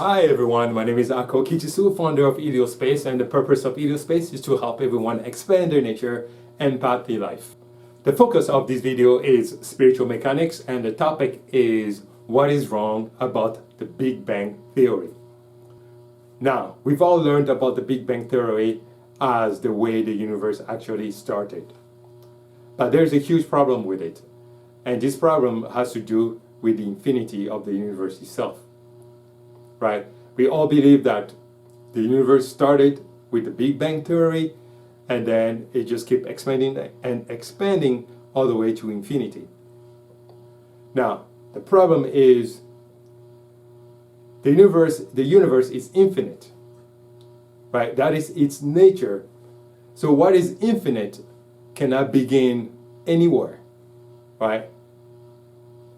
Hi everyone, my name is Ako Kichisu, founder of Space, and the purpose of Space is to help everyone expand their nature and path their life. The focus of this video is spiritual mechanics, and the topic is what is wrong about the Big Bang Theory. Now, we've all learned about the Big Bang Theory as the way the universe actually started. But there's a huge problem with it, and this problem has to do with the infinity of the universe itself. Right? We all believe that the universe started with the Big Bang Theory, and then it just kept expanding and expanding all the way to infinity. Now, the problem is the universe is infinite. Right? That is its nature. So what is infinite cannot begin anywhere. Right?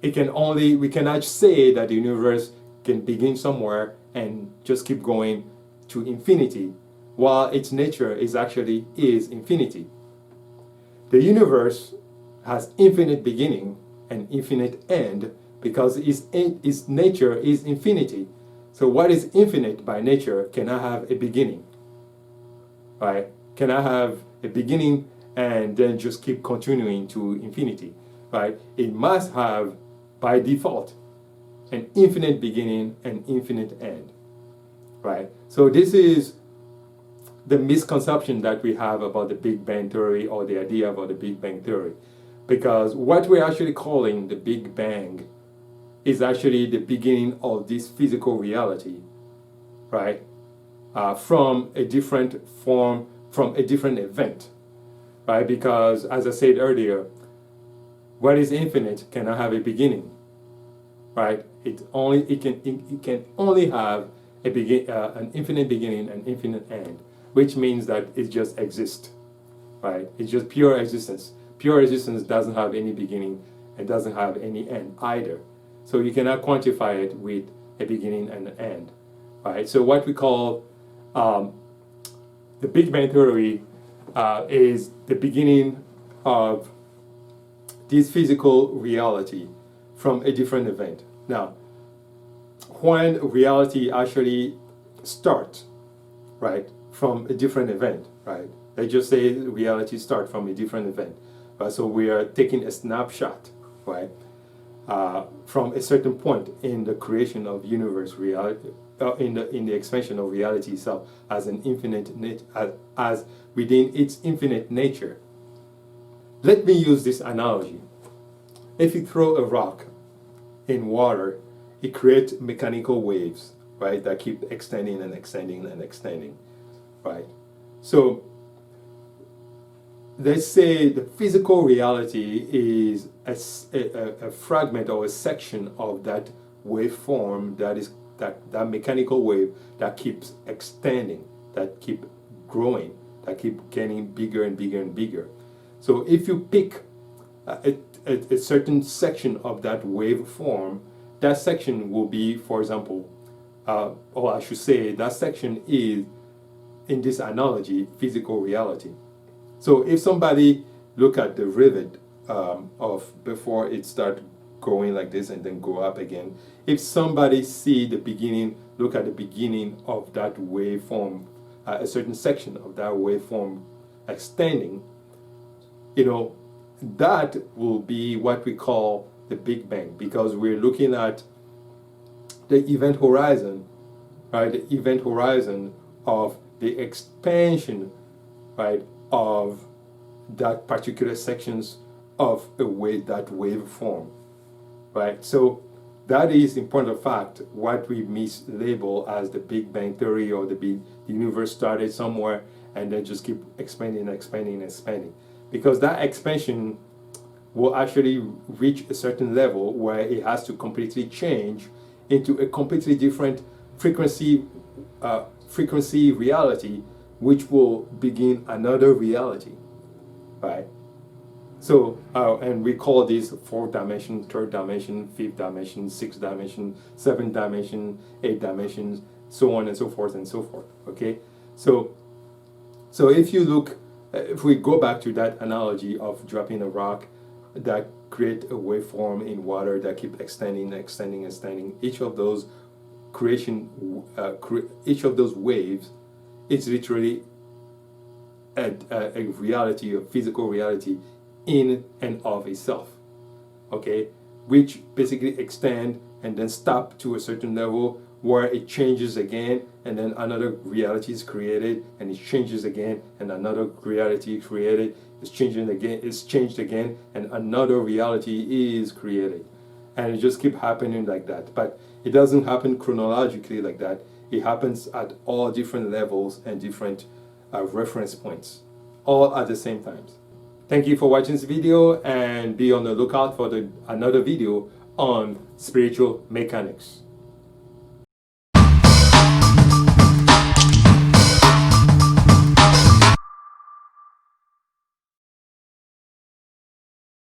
We cannot say that the universe can begin somewhere and just keep going to infinity, while its nature is infinity. The universe has infinite beginning and infinite end because its nature is infinity. So what is infinite by nature cannot have a beginning, right? Cannot have a beginning and then just keep continuing to infinity, right? It must have, by default, an infinite beginning and infinite end, right? So this is the misconception that we have about the Big Bang Theory, or the idea about the Big Bang Theory, because what we're actually calling the Big Bang is actually the beginning of this physical reality, right? From a different form, from a different event, right? Because as I said earlier, what is infinite cannot have a beginning, right? It can only have an infinite beginning and infinite end, which means that it just exists, right? It's just pure existence. Pure existence doesn't have any beginning and doesn't have any end either. So you cannot quantify it with a beginning and an end, right? So what we call the Big Bang Theory is the beginning of this physical reality from a different event. Now, when reality actually starts, right, from a different event, right? They just say reality starts from a different event. So we are taking a snapshot, right, from a certain point in the creation of universe reality, in the expansion of reality itself as an infinite as within its infinite nature. Let me use this analogy. If you throw a rock in water, it creates mechanical waves, right, that keep extending and extending and extending, right? So let's say the physical reality is a fragment or a section of that waveform, that mechanical wave that keeps extending, that keep growing, that keep getting bigger and bigger and bigger. So if you pick a certain section of that waveform, that section will be, for example, or I should say, that section is, in this analogy, physical reality. So if somebody look at the rivet of before it start going like this and then go up again, if somebody see the beginning, look at the beginning of that waveform, a certain section of that waveform extending, that will be what we call the Big Bang, because we're looking at the event horizon, right? The event horizon of the expansion, right, of that particular sections of that waveform, right? So that is, in point of fact, what we mislabel as the Big Bang Theory, or the universe started somewhere and then just keep expanding, expanding, expanding, because that expansion will actually reach a certain level where it has to completely change into a completely different frequency reality, which will begin another reality, right? So, and we call this fourth dimension, third dimension, fifth dimension, sixth dimension, seventh dimension, eighth dimensions, so on and so forth and so forth. Okay, so if you look, if we go back to that analogy of dropping a rock that create a waveform in water that keep extending, extending, extending, each of those creation, each of those waves is literally a reality, a physical reality in and of itself, okay, which basically extend and then stop to a certain level where it changes again, and then another reality is created, and it changes again, and another reality created, it's changing again, it's changed again, and another reality is created, and it just keep happening like that. But it doesn't happen chronologically like that. It happens at all different levels and different reference points, all at the same time. Thank you for watching this video, and be on the lookout for another video on spiritual mechanics.